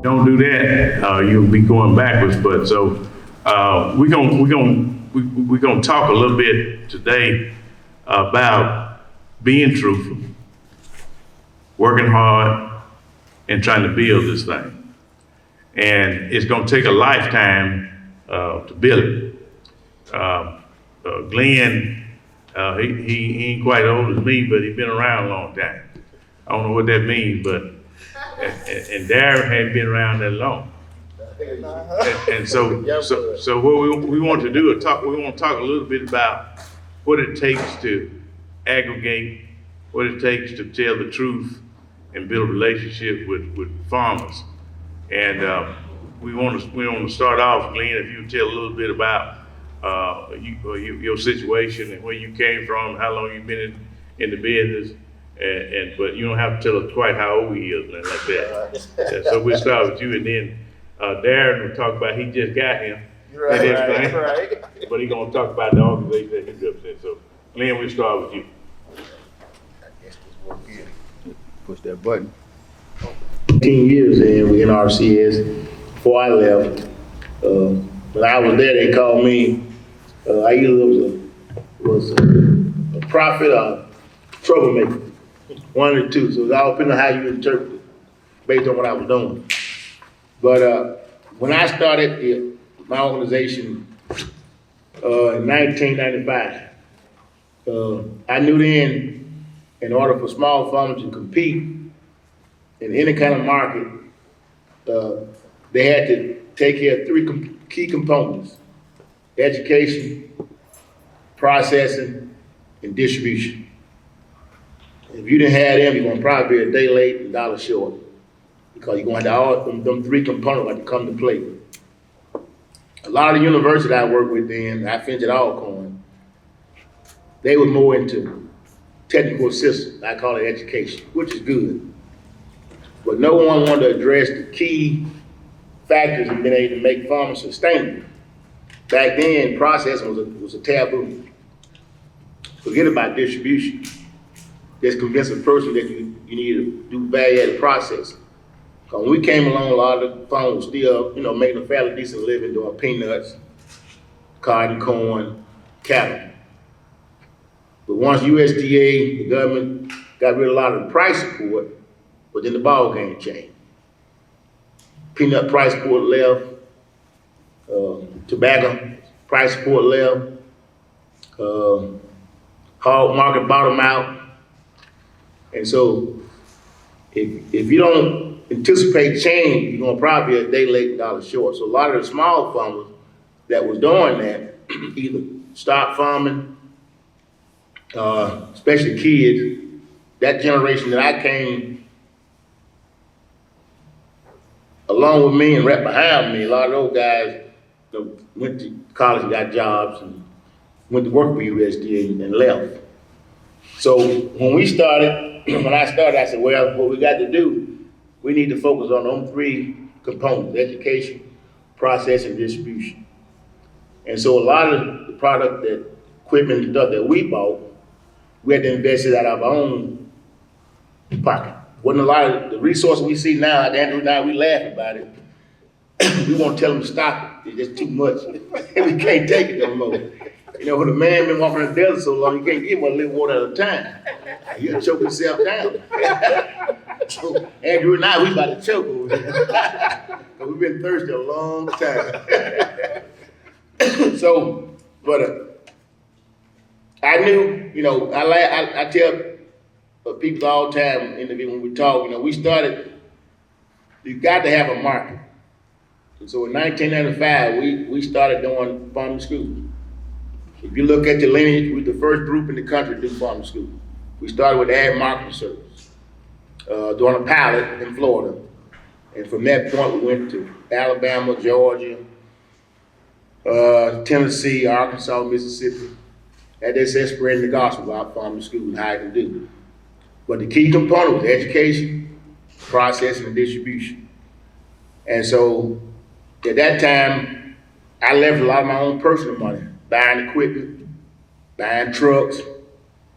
Don't do that, you'll be going backwards. But so we're gonna talk a little bit today about being truthful, working hard, and trying to build this thing. And it's gonna take a lifetime to build it. Glenn, he ain't quite old as me, but he's been around a long time. I don't know what that means, but and Darren hadn't been around that long. And so what we want to do is we want to talk a little bit about what it takes to aggregate, what it takes to tell the truth and build a relationship with farmers. And we want to start off, Glenn, if you tell a little bit about your situation and where you came from, how long you've been in the business, but you don't have to tell us quite how old he is, and like that. So we'll start with you, and then Darren will talk about, he just got here. Right. But he's gonna talk about the organization that he represents. So Glenn, we'll start with you. I guess this work here. Push that button. 15 years in with NRCS. Before I left, when I was there, they called me. I either was a prophet or troublemaker, one of the two. So it all depends on how you interpret it, based on what I was doing. But when I started my organization in 1995, I knew then, in order for small farmers to compete in any kind of market, they had to take care of three key components: education, processing, and distribution. If you didn't have them, you're gonna probably be a day late and $1 short, because you're gonna have all them three components like to come to play. A lot of the universities I worked with then, I finished at Alcorn, they were more into technical assistance. I call it education, which is good. But no one wanted to address the key factors in being able to make farmers sustainable. Back then, processing was a taboo. Forget about distribution. Just convince a person that you need to do value-added processing. Because when we came along, a lot of the farmers still, making a fairly decent living doing peanuts, cotton, corn, cattle. But once USDA, the government, got rid of a lot of the price support, but then the ball game changed. Peanut price support left, tobacco price support left, hog market bottom out. And so if you don't anticipate change, you're gonna probably be a day late and $1 short. So a lot of the small farmers that was doing that either stopped farming, especially kids. That generation that I came along with me and right behind me, a lot of those guys went to college and got jobs and went to work for USDA and left. So when I started, I said, well, what we got to do, we need to focus on those three components: education, processing, distribution. And so a lot of the product, equipment and stuff that we bought, we had to invest it out of our own pocket. Wasn't a lot of the resources we see now. Andrew and I, we laugh about it. We won't tell them to stop it. It's just too much. We can't take it no more. When a man been walking in the desert so long, you can't give him a little water at a time. He'll choke himself down. So Andrew and I, we about to choke over here. We've been thirsty a long time. So, but I knew, I tell people all the time when we talk, we started, you got to have a market. And so in 1995, we started doing farming schools. If you look at the lineage, we're the first group in the country to do farming school. We started with Ag Marketing Service, doing a pilot in Florida. And from that point, we went to Alabama, Georgia, Tennessee, Arkansas, Mississippi. And that's spreading the gospel about farming school and how it can do. But the key component was education, processing, and distribution. And so at that time, I left a lot of my own personal money, buying equipment, buying trucks.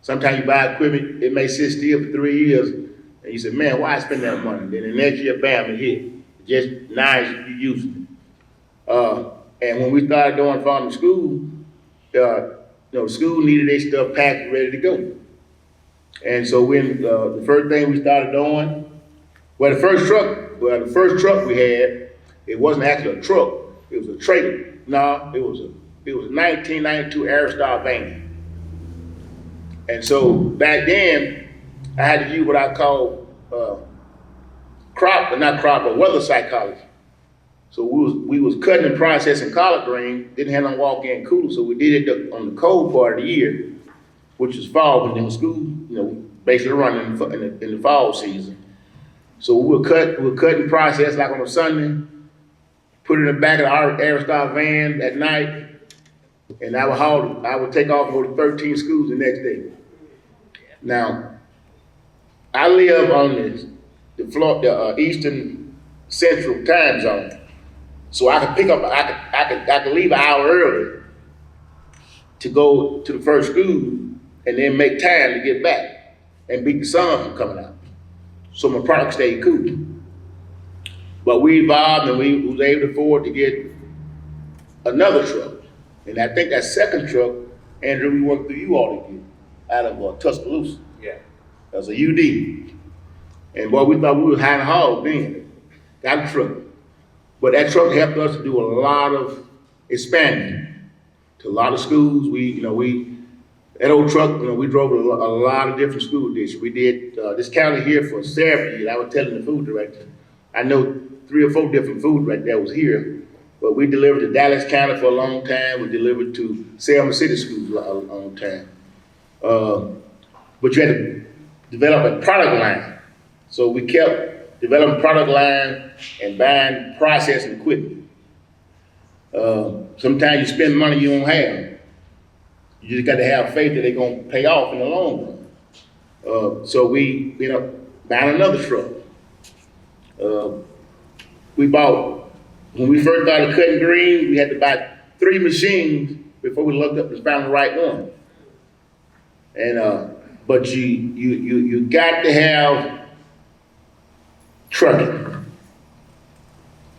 Sometimes you buy equipment, it may sit still for 3 years, and you say, man, why spend that money? Then the next year, bam, it hit. just nice you using it. And when we started doing farm to school, the school needed their stuff packed and ready to go. And so when the first thing we started doing, the first truck we had, it wasn't actually a truck, it was a trailer. No, it was a 1992 Aerostar van. And so back then, I had to use what I call weather psychology. So we was cutting and processing collard green, didn't have no walk-in cooler, so we did it on the cold part of the year, which was fall when the school, basically running in the fall season. So we'll cut and process like on a Sunday, put it in the back of our Aerostar van at night, and I would take off and go to 13 schools the next day. Now, I live on the Eastern Central time zone, so I could leave an hour early to go to the first school and then make time to get back and beat the sun from coming out. So my product stayed cool. But we evolved and we was able to afford to get another truck. And I think that second truck, Andrew, we worked through you all to get out of Tuscaloosa. Yeah. That was a UD. And boy, we thought we was high and hog then. Got a truck. But that truck helped us to do a lot of expanding to a lot of schools. That old truck, we drove a lot of different school districts. We did this county here for several years. I was telling the food director, I know 3 or 4 different food directors that was here, but we delivered to Dallas County for a long time. We delivered to Selma City Schools a long time. But you had to develop a product line. So we kept developing product line and buying processing equipment. Sometimes you spend money you don't have. You just got to have faith that they're gonna pay off in the long run. So we buying another truck. When we first started cutting green, we had to buy 3 machines before we looked up and found the right one. And but you got to have trucking.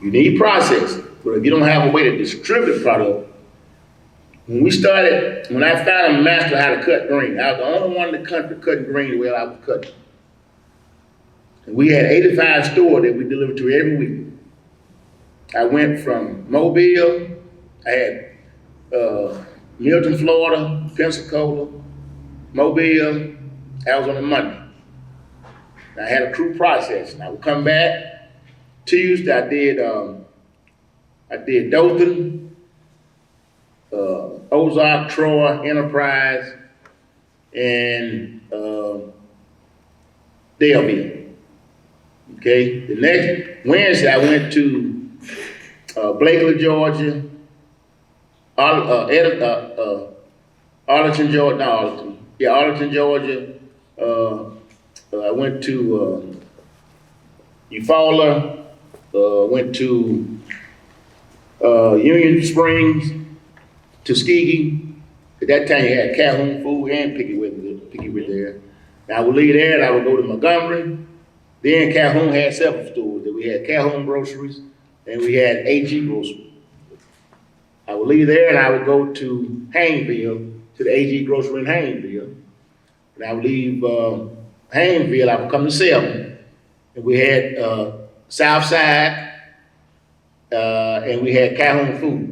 You need processing, but if you don't have a way to distribute product, when I found a master how to cut green, I was the only one in the country cutting green the way I was cutting. And we had 85 stores that we delivered to every week. I went from Mobile, I had Milton, Florida, Pensacola, Mobile, that was on a Monday. I had a crew process. I would come back Tuesday. I did Dothan, Ozark, Troy, Enterprise, and Daleville. Okay. The next Wednesday, I went to Blakely, Georgia, Arlington, Georgia. Arlington, Georgia. I went to Eufaula, went to Union Springs, Tuskegee. At that time, you had Calhoun Food and Picky with there. Now, I would leave there and I would go to Montgomery. Then Calhoun had several stores. Then we had Calhoun Groceries and we had AG Groceries. I would leave there and I would go to Haynesville, to the AG Grocery in Haynesville. And I would leave Haynesville, I would come to Selma. And we had Southside, and we had Calhoun Food.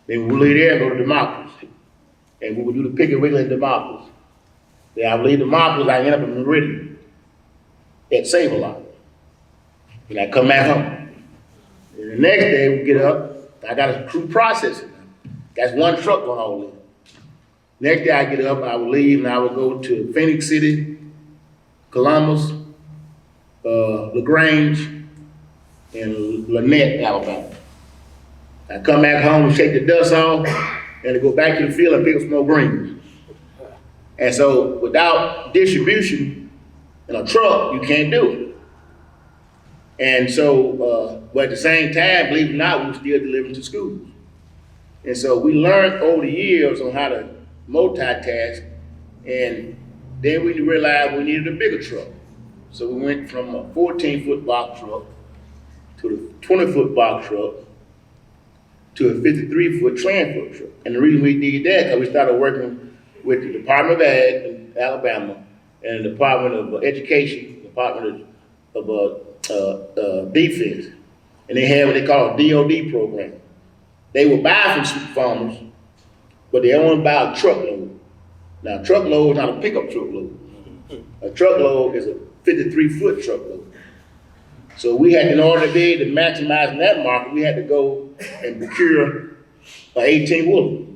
Then we would leave there and go to Democracy. And we would do the Piggly Wiggly in Democracy. Then I would leave Democracy, I end up in Meridian at Save-A-Lot. And I come back home. And the next day we get up, I got a crew processing. That's one truck going all in. Next day I get up, I would leave and I would go to Phoenix City, Columbus, LaGrange, and Lynette, Alabama. I come back home and shake the dust off and I go back to the field and pick up some more greens. And so without distribution in a truck, you can't do it. And so, but at the same time, believe it or not, we were still delivering to schools. And so we learned over the years on how to multitask, and then we realized we needed a bigger truck. So we went from a 14-foot box truck to the 20-foot box truck to a 53-foot transfer truck. And the reason we did that, because we started working with the Department of Ag in Alabama and the Department of Education, Department of Defense. And they had what they call a DOD program. They would buy from farmers, but they only buy a truckload. Now, a truckload is not a pickup truckload. A truckload is a 53-foot truckload. So we had, in order to be able to maximize in that market, we had to go and procure an 18-wheeler.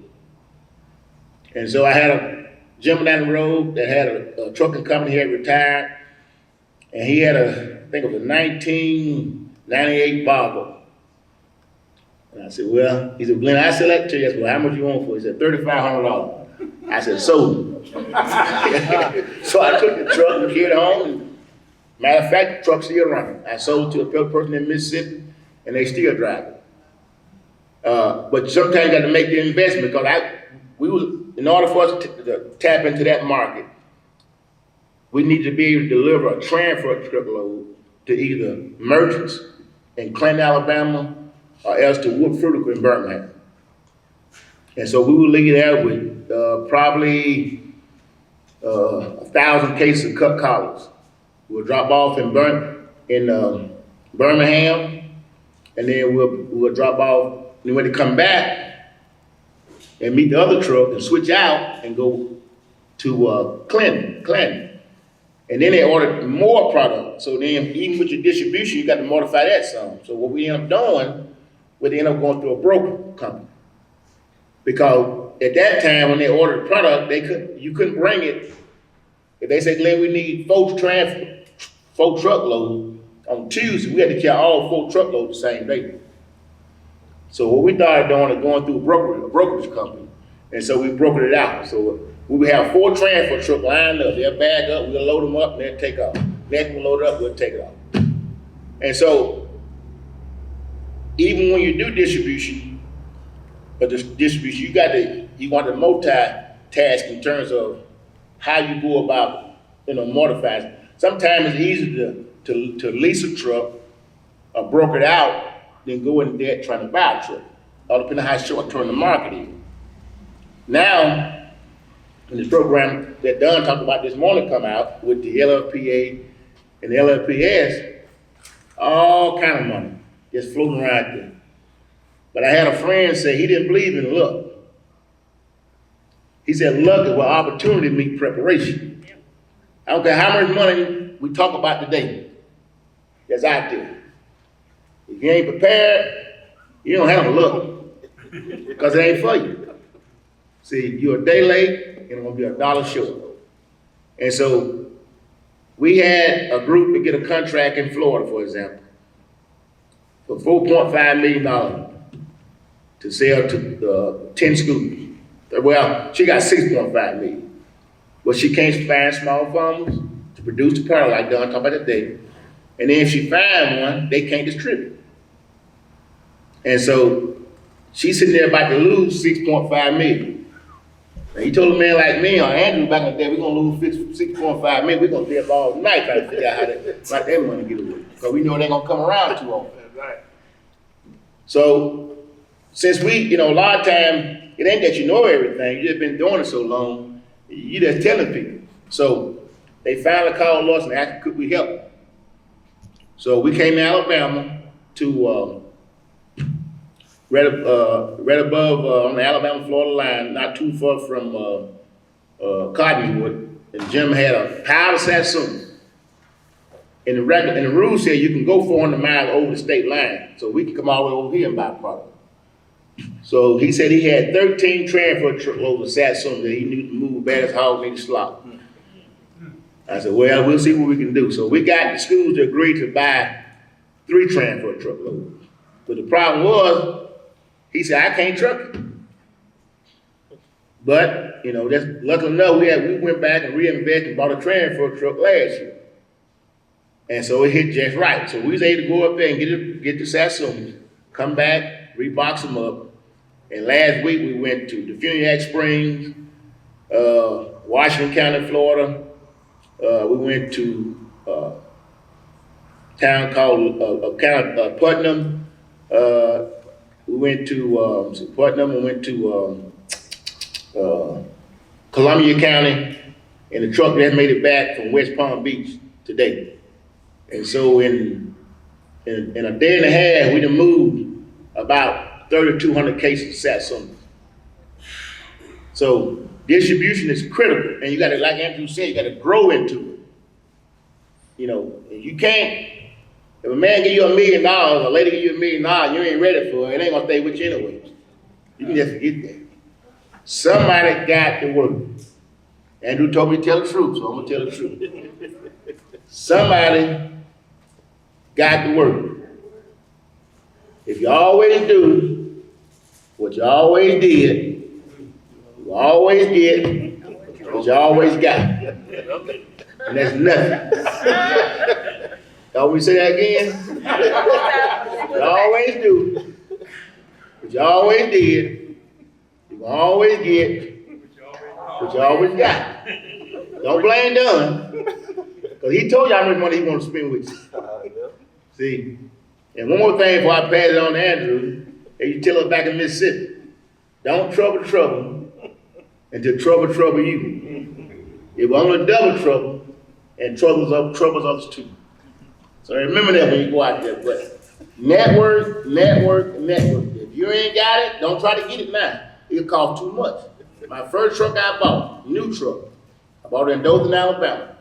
And so I had a gentleman down the road that had a trucking company. He had retired, and he had I think it was a 1998 Volvo. And I said, well, he said, Glenn, I sell that to you. I said, well, how much you want for it? He said, $3,500. I said, sold. So I took the truck and carried it home. And matter of fact, the truck's still running. I sold it to a person in Mississippi, and they still drive it. But sometimes you got to make the investment, because in order for us to tap into that market, we need to be able to deliver a transfer truckload to either merchants in Clinton, Alabama, or else to Wood Fruitical in Birmingham. And so we will leave there with probably 1,000 cases of cut collars. We'll drop off in Birmingham, and then we'll drop off. And when they come back and meet the other truck and switch out and go to Clinton. And then they order more product. So then even with your distribution, you got to modify that some. So what we end up doing, we end up going through a broker company. Because at that time when they ordered the product, you couldn't bring it. If they said, Glenn, we need 4 truckloads on Tuesday, we had to carry all 4 truckloads the same day. So what we started doing is going through a brokerage company. And so we brokered it out. So we would have 4 transfer trucks lined up. They'll bag up, we'll load them up, and they'll take off. Next we'll load it up, we'll take it off. And so even when you do distribution, but the distribution, you want to multitask in terms of how you go about, modifying. Sometimes it's easier to lease a truck or broker it out than go in debt trying to buy a truck, all depending on how short-term the market is. Now, in this program that Don talked about this morning come out with the LFPA and the LFPS, all kind of money just floating around there. But I had a friend say he didn't believe in luck. He said luck is where opportunity meets preparation. I don't care how much money we talk about today that's out there. If you ain't prepared, you don't have no luck, because it ain't for you. See, you're a day late, and it's gonna be $1 short. And so we had a group to get a contract in Florida, for example, for $4.5 million to sell to 10 schools. Well, she got $6.5 million. But she can't find small farmers to produce the product like Don talked about today. And then if she find one, they can't distribute. And so she's sitting there about to lose $6.5 million. Now you told a man like me or Andrew back in the day, we're gonna lose $6.5 million, we're gonna stay up all night trying to figure out how that money get away. Because we know they're gonna come around too often. Right. So since we, a lot of time, it ain't that you know everything, you just been doing it so long, you just telling people. So they finally called us and asked, could we help them? So we came to Alabama to right above on the Alabama-Florida line, not too far from Cottonwood, and Jim had a pile of Satsuma. And the rules said you can go 400 miles over the state line, so we can come all the way over here and buy product. So he said he had 13 transfer truckloads of Satsuma that he knew to move bad as hog need to slop. I said, well, we'll see what we can do. So we got the schools to agree to buy 3 transfer truckloads. But the problem was, he said, I can't truck it. But, that's lucky enough, we went back and reinvested and bought a transfer truck last year. And so it hit just right. So we was able to go up there and get the Satsuma, come back, rebox them up. And last week we went to the Funiac Springs, Washington County, Florida. We went to town called, Putnam. We went to, Putnam, we went to, Columbia County, and the truck that made it back from West Palm Beach today. And so in a day and a half, we done moved about 3,200 cases of Satsuma. So distribution is critical, and you gotta, like Andrew said, you gotta grow into it. You know, you can't, if a man give you $1 million, a lady give you $1 million, you ain't ready for it, it ain't gonna stay with you anyway. You can just forget that. Somebody got to work. Andrew told me to tell the truth, so I'm gonna tell the truth. Somebody got to work. If you always do what you always did, you always get what you always got. And that's nothing. Y'all want me to say that again? You always do what you always did. You can always get what you always got. Don't blame Dunn, because he told you how much money he wants to spend with you. See? And one more thing before I pass it on to Andrew, and you tell us back in Mississippi, don't trouble until trouble you. It will only double trouble and troubles others too. So remember that when you go out there. But network. If you ain't got it, don't try to get it now. It'll cost too much. My first truck I bought, new truck, I bought it in Dothan, Alabama.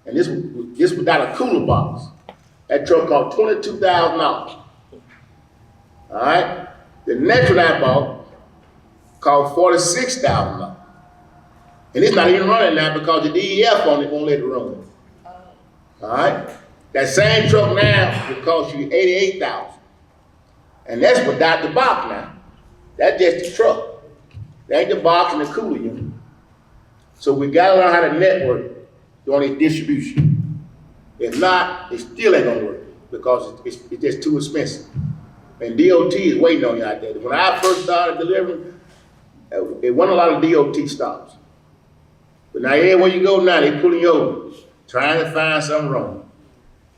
And this without a cooler box. That truck cost $22,000. All right? The next one I bought cost $46,000. And it's not even running now because the DEF on it won't let it run. All right? That same truck now will cost you $88,000. And that's without the box now. That's just the truck. That ain't the box and the cooler unit. So we gotta learn how to network during this distribution. If not, it still ain't gonna work because it's just too expensive. And DOT is waiting on you out there. When I first started delivering, it wasn't a lot of DOT stops. But now everywhere you go now, they pulling you over, trying to find something wrong,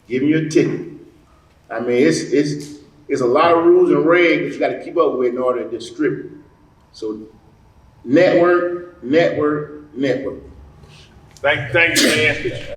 giving you a ticket. I mean, it's a lot of rules and regs that you gotta keep up with in order to distribute. So network. Thank you, man.